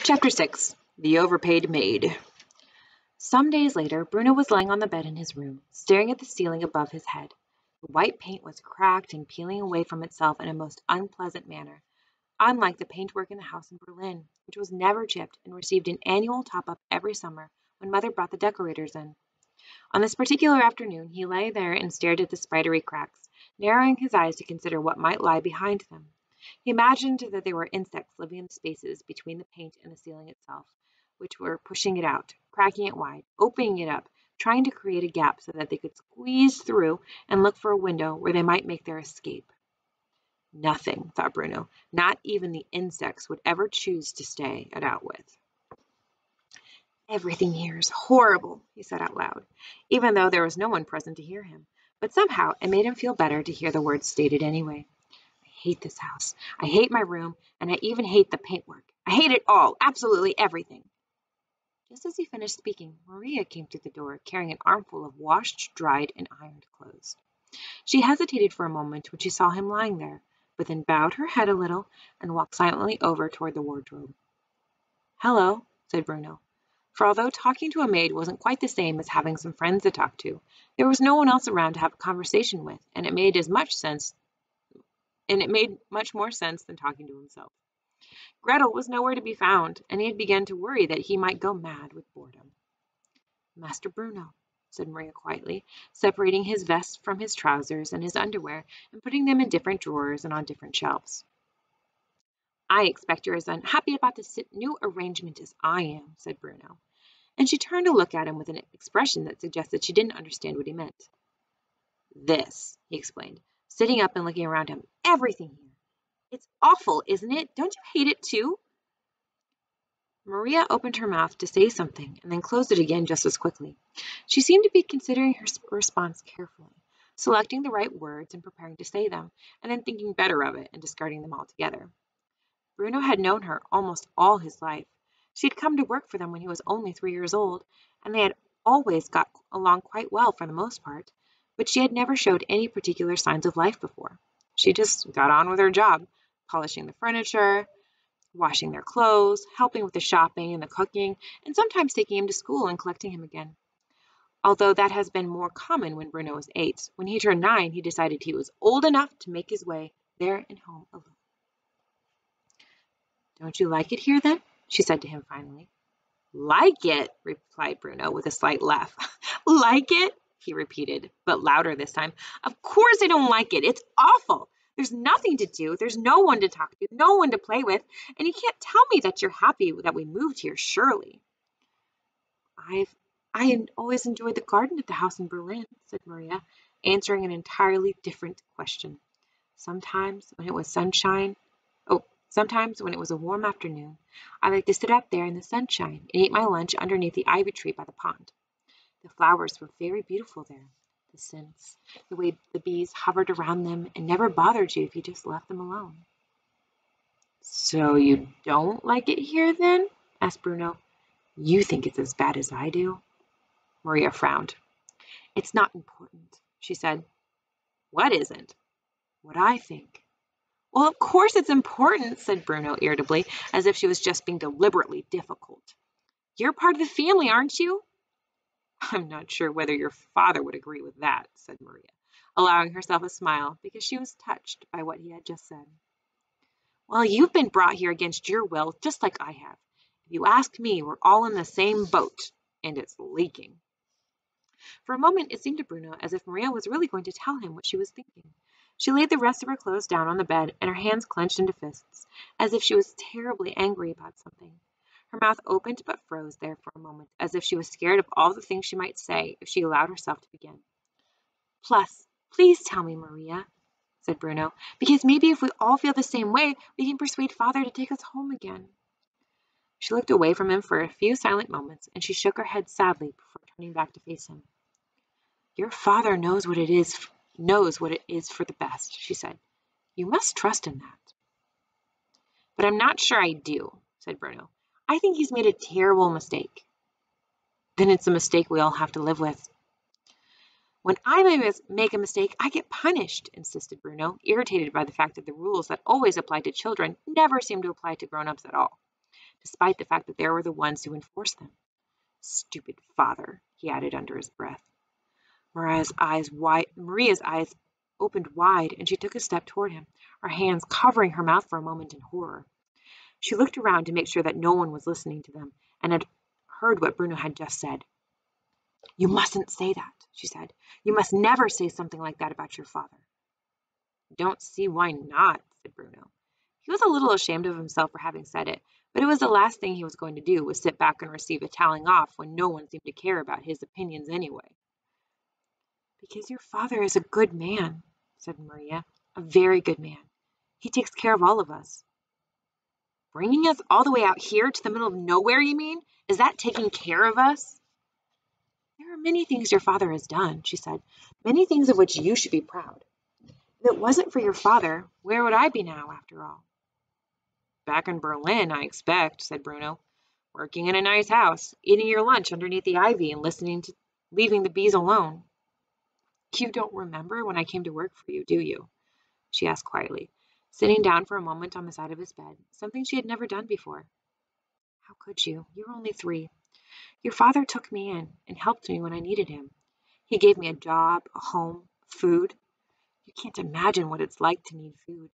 Chapter 6. The Overpaid Maid. Some days later, Bruno was lying on the bed in his room, staring at the ceiling above his head. The white paint was cracked and peeling away from itself in a most unpleasant manner, unlike the paintwork in the house in Berlin, which was never chipped and received an annual top-up every summer when Mother brought the decorators in. On this particular afternoon, he lay there and stared at the spidery cracks, narrowing his eyes to consider what might lie behind them. He imagined that they were insects living in the spaces between the paint and the ceiling itself, which were pushing it out, cracking it wide, opening it up, trying to create a gap so that they could squeeze through and look for a window where they might make their escape. Nothing, thought Bruno, not even the insects would ever choose to stay it out with. Everything here is horrible, he said out loud, even though there was no one present to hear him. But somehow it made him feel better to hear the words stated anyway. I hate this house. I hate my room, and I even hate the paintwork. I hate it all, absolutely everything. Just as he finished speaking, Maria came through the door, carrying an armful of washed, dried, and ironed clothes. She hesitated for a moment when she saw him lying there, but then bowed her head a little and walked silently over toward the wardrobe. Hello, said Bruno. For although talking to a maid wasn't quite the same as having some friends to talk to, there was no one else around to have a conversation with, and it made much more sense than talking to himself. Gretel was nowhere to be found, and he had begun to worry that he might go mad with boredom. Master Bruno, said Maria quietly, separating his vest from his trousers and his underwear and putting them in different drawers and on different shelves. I expect you're as unhappy about this new arrangement as I am, said Bruno, and she turned to look at him with an expression that suggested she didn't understand what he meant. This, he explained, sitting up and looking around him, everything here. It's awful, isn't it? Don't you hate it too? Maria opened her mouth to say something and then closed it again just as quickly. She seemed to be considering her response carefully, selecting the right words and preparing to say them, and then thinking better of it and discarding them altogether. Bruno had known her almost all his life. She had come to work for them when he was only 3 years old, and they had always got along quite well for the most part, but she had never showed any particular signs of life before. She just got on with her job, polishing the furniture, washing their clothes, helping with the shopping and the cooking, and sometimes taking him to school and collecting him again. Although that has been more common when Bruno was 8. When he turned 9, he decided he was old enough to make his way there and home alone. Don't you like it here, then? She said to him finally. Like it, replied Bruno with a slight laugh. Like it? He repeated, but louder this time. Of course I don't like it. It's awful. There's nothing to do. There's no one to talk to, no one to play with, and you can't tell me that you're happy that we moved here, surely. I always enjoyed the garden at the house in Berlin, said Maria, answering an entirely different question. Sometimes when it was a warm afternoon, I liked to sit out there in the sunshine and eat my lunch underneath the ivy tree by the pond. The flowers were very beautiful there. The scents, the way the bees hovered around them and never bothered you if you just left them alone. So you don't like it here, then? Asked Bruno. You think it's as bad as I do? Maria frowned. It's not important, she said. What isn't? What I think. Well, of course it's important, said Bruno irritably, as if she was just being deliberately difficult. You're part of the family, aren't you? I'm not sure whether your father would agree with that, said Maria, allowing herself a smile because she was touched by what he had just said. Well, you've been brought here against your will, just like I have. If you ask me, we're all in the same boat, and it's leaking. For a moment, it seemed to Bruno as if Maria was really going to tell him what she was thinking. She laid the rest of her clothes down on the bed, and her hands clenched into fists, as if she was terribly angry about something. Her mouth opened but froze there for a moment, as if she was scared of all the things she might say if she allowed herself to begin. Plus, please tell me, Maria, said Bruno, because maybe if we all feel the same way, we can persuade Father to take us home again. She looked away from him for a few silent moments, and she shook her head sadly before turning back to face him. Your father knows what it is for the best, she said. You must trust in that. But I'm not sure I do, said Bruno. I think he's made a terrible mistake. Then it's a mistake we all have to live with. When I make a mistake, I get punished, insisted Bruno, irritated by the fact that the rules that always apply to children never seem to apply to grown-ups at all. despite the fact that they were the ones who enforced them. Stupid father, he added under his breath. Maria's eyes opened wide, and she took a step toward him, her hands covering her mouth for a moment in horror. She looked around to make sure that no one was listening to them and had heard what Bruno had just said. "You mustn't say that," she said. "You must never say something like that about your father." "Don't see why not," said Bruno. He was a little ashamed of himself for having said it, but it was the last thing he was going to do was sit back and receive a telling off when no one seemed to care about his opinions anyway. "Because your father is a good man," said Maria. "A very good man. He takes care of all of us." "Bringing us all the way out here to the middle of nowhere, you mean? Is that taking care of us?" "There are many things your father has done," she said. "Many things of which you should be proud. If it wasn't for your father, where would I be now, after all?" "Back in Berlin, I expect," said Bruno. "Working in a nice house, eating your lunch underneath the ivy and leaving the bees alone." "You don't remember when I came to work for you, do you?" she asked quietly, sitting down for a moment on the side of his bed, something she had never done before. "How could you? You were only 3. Your father took me in and helped me when I needed him. He gave me a job, a home, food. You can't imagine what it's like to need food.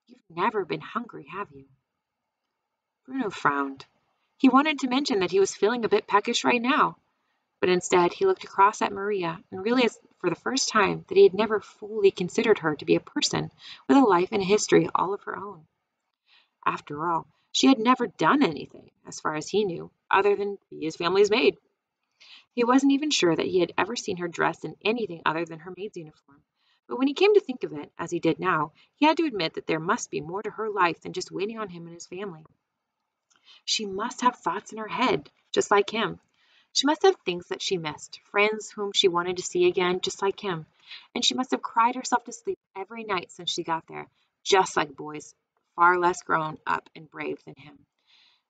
You've never been hungry, have you?" Bruno frowned. He wanted to mention that he was feeling a bit peckish right now, but instead he looked across at Maria and realized for the first time that he had never fully considered her to be a person with a life and a history all of her own. After all, she had never done anything, as far as he knew, other than be his family's maid. He wasn't even sure that he had ever seen her dressed in anything other than her maid's uniform. But when he came to think of it, as he did now, he had to admit that there must be more to her life than just waiting on him and his family. She must have thoughts in her head, just like him. She must have things that she missed, friends whom she wanted to see again, just like him. And she must have cried herself to sleep every night since she got there, just like boys, far less grown up and brave than him.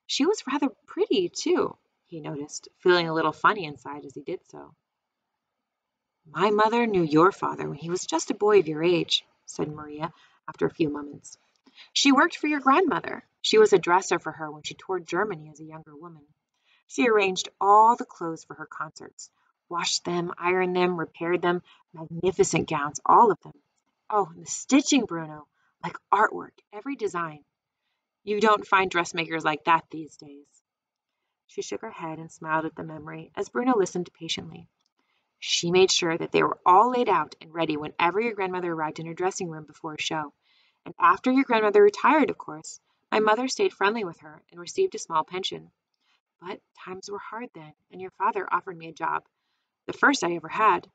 She was rather pretty, too, he noticed, feeling a little funny inside as he did so. "My mother knew your father when he was just a boy of your age," said Maria after a few moments. "She worked for your grandmother. She was a dresser for her when she toured Germany as a younger woman. She arranged all the clothes for her concerts, washed them, ironed them, repaired them, magnificent gowns, all of them. Oh, and the stitching, Bruno, like artwork, every design. You don't find dressmakers like that these days." She shook her head and smiled at the memory as Bruno listened patiently. "She made sure that they were all laid out and ready whenever your grandmother arrived in her dressing room before a show. And after your grandmother retired, of course, my mother stayed friendly with her and received a small pension. But times were hard then, and your father offered me a job, the first I ever had.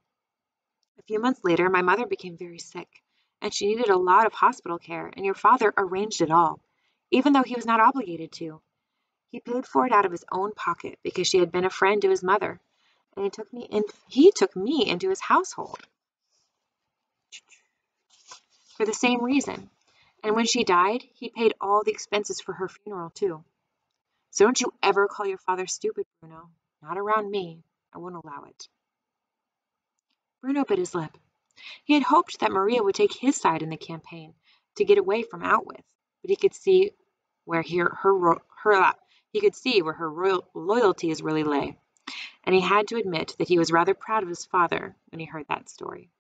A few months later, my mother became very sick, and she needed a lot of hospital care, and your father arranged it all, even though he was not obligated to. He paid for it out of his own pocket because she had been a friend to his mother, and he took me into his household for the same reason. And when she died, he paid all the expenses for her funeral, too. So don't you ever call your father stupid, Bruno. Not around me. I won't allow it." Bruno bit his lip. He had hoped that Maria would take his side in the campaign to get away from Outwith, but he could see where her loyalties really lay, and he had to admit that he was rather proud of his father when he heard that story.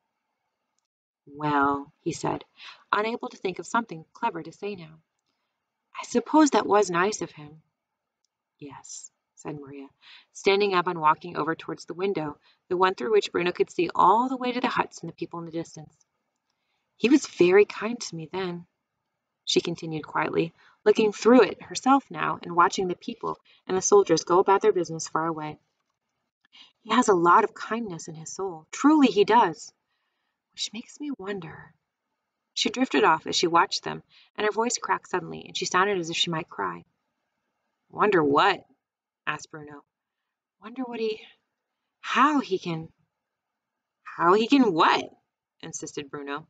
"Well," he said, unable to think of something clever to say now, "I suppose that was nice of him." "Yes," said Maria, standing up and walking over towards the window, the one through which Bruno could see all the way to the huts and the people in the distance. "He was very kind to me then," she continued quietly, looking through it herself now and watching the people and the soldiers go about their business far away. "He has a lot of kindness in his soul. Truly he does. Which makes me wonder." She drifted off as she watched them, and her voice cracked suddenly, and she sounded as if she might cry. "Wonder what?" asked Bruno. "Wonder how he can—" "How he can what?" insisted Bruno.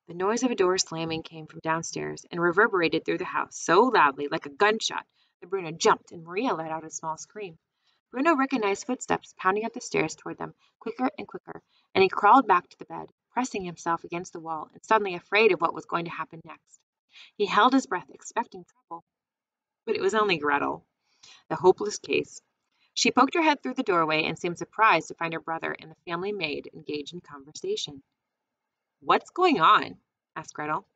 The noise of a door slamming came from downstairs and reverberated through the house so loudly, like a gunshot, that Bruno jumped and Maria let out a small scream. Bruno recognized footsteps pounding up the stairs toward them, quicker and quicker, and he crawled back to the bed, pressing himself against the wall and suddenly afraid of what was going to happen next. He held his breath, expecting trouble. But it was only Gretel, the hopeless case. She poked her head through the doorway and seemed surprised to find her brother and the family maid engaged in conversation. "What's going on?" asked Gretel.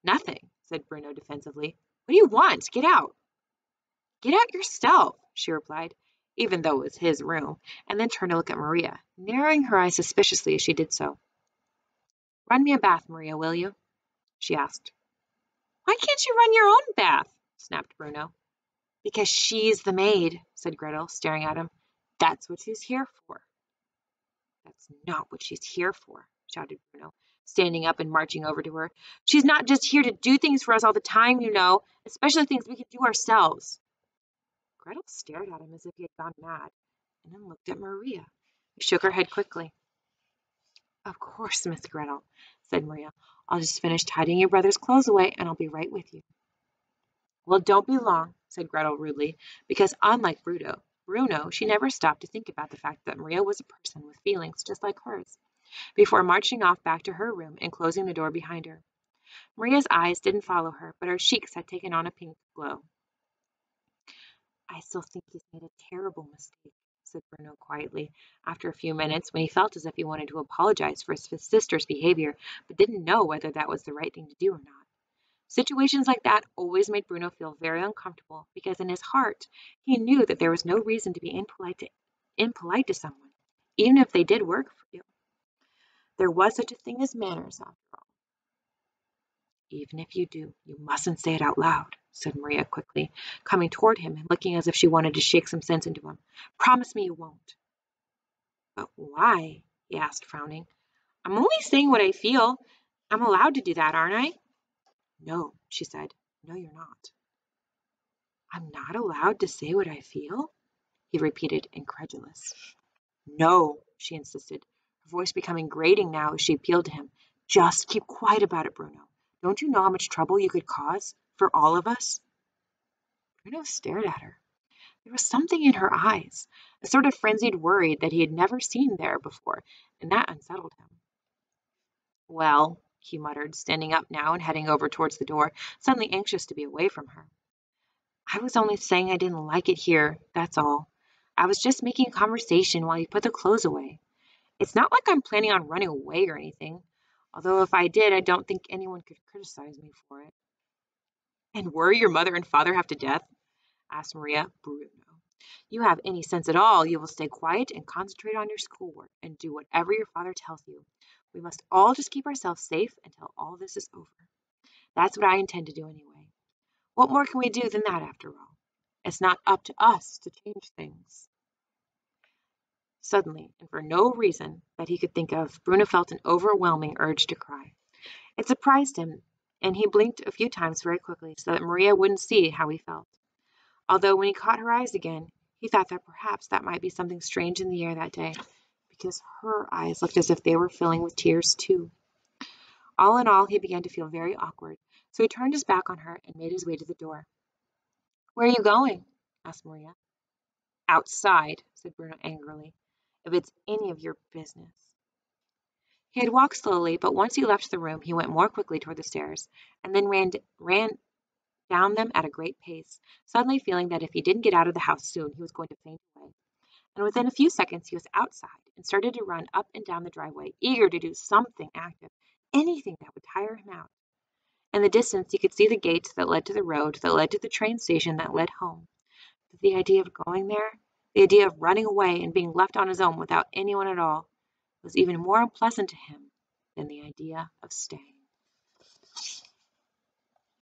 "Nothing," said Bruno defensively. "What do you want? Get out." "Get out yourself," she replied, even though it was his room, and then turned to look at Maria, narrowing her eyes suspiciously as she did so. "Run me a bath, Maria, will you?" she asked. "Why can't you run your own bath?" snapped Bruno. "Because she's the maid," said Gretel, staring at him. "That's what she's here for." "That's not what she's here for," shouted Bruno, standing up and marching over to her. "She's not just here to do things for us all the time, you know, especially things we could do ourselves." Gretel stared at him as if he had gone mad, and then looked at Maria, who shook her head quickly. "Of course, Miss Gretel," said Maria. "I'll just finish tidying your brother's clothes away, and I'll be right with you." "Well, don't be long," said Gretel rudely, because unlike Bruno, she never stopped to think about the fact that Maria was a person with feelings just like hers, before marching off back to her room and closing the door behind her. Maria's eyes didn't follow her, but her cheeks had taken on a pink glow. "I still think he's made a terrible mistake," said Bruno quietly, after a few minutes, when he felt as if he wanted to apologize for his sister's behavior, but didn't know whether that was the right thing to do or not. Situations like that always made Bruno feel very uncomfortable, because in his heart he knew that there was no reason to be impolite to someone, even if they did work for you. There was such a thing as manners, after all. "Even if you do, you mustn't say it out loud," said Maria quickly, coming toward him and looking as if she wanted to shake some sense into him. "Promise me you won't." "But why?" he asked, frowning. "I'm only saying what I feel. I'm allowed to do that, aren't I?" "No," she said. "No, you're not." "I'm not allowed to say what I feel?" he repeated, incredulous. "No," she insisted, her voice becoming grating now as she appealed to him. "Just keep quiet about it, Bruno. Don't you know how much trouble you could cause for all of us?" Bruno stared at her. There was something in her eyes, a sort of frenzied worry that he had never seen there before, and that unsettled him. "Well," he muttered, standing up now and heading over towards the door, suddenly anxious to be away from her. "I was only saying I didn't like it here, that's all. I was just making conversation while you put the clothes away. It's not like I'm planning on running away or anything, although if I did, I don't think anyone could criticize me for it." "And worry your mother and father half to death?" asked Maria. "Bruno, you have any sense at all, you will stay quiet and concentrate on your schoolwork and do whatever your father tells you. We must all just keep ourselves safe until all this is over. That's what I intend to do anyway. What more can we do than that, after all? It's not up to us to change things." Suddenly, and for no reason that he could think of, Bruno felt an overwhelming urge to cry. It surprised him, and he blinked a few times very quickly so that Maria wouldn't see how he felt. Although when he caught her eyes again, he thought that perhaps that might be something strange in the air that day, because her eyes looked as if they were filling with tears too. All in all, he began to feel very awkward, so he turned his back on her and made his way to the door. "Where are you going?" asked Maria. "Outside," said Bruno angrily, "if it's any of your business." He had walked slowly, but once he left the room he went more quickly toward the stairs, and then ran down them at a great pace, suddenly feeling that if he didn't get out of the house soon he was going to faint away. And within a few seconds he was outside and started to run up and down the driveway, eager to do something active, anything that would tire him out. In the distance he could see the gates that led to the road, that led to the train station, that led home. But the idea of going there, the idea of running away and being left on his own without anyone at all, was even more unpleasant to him than the idea of staying.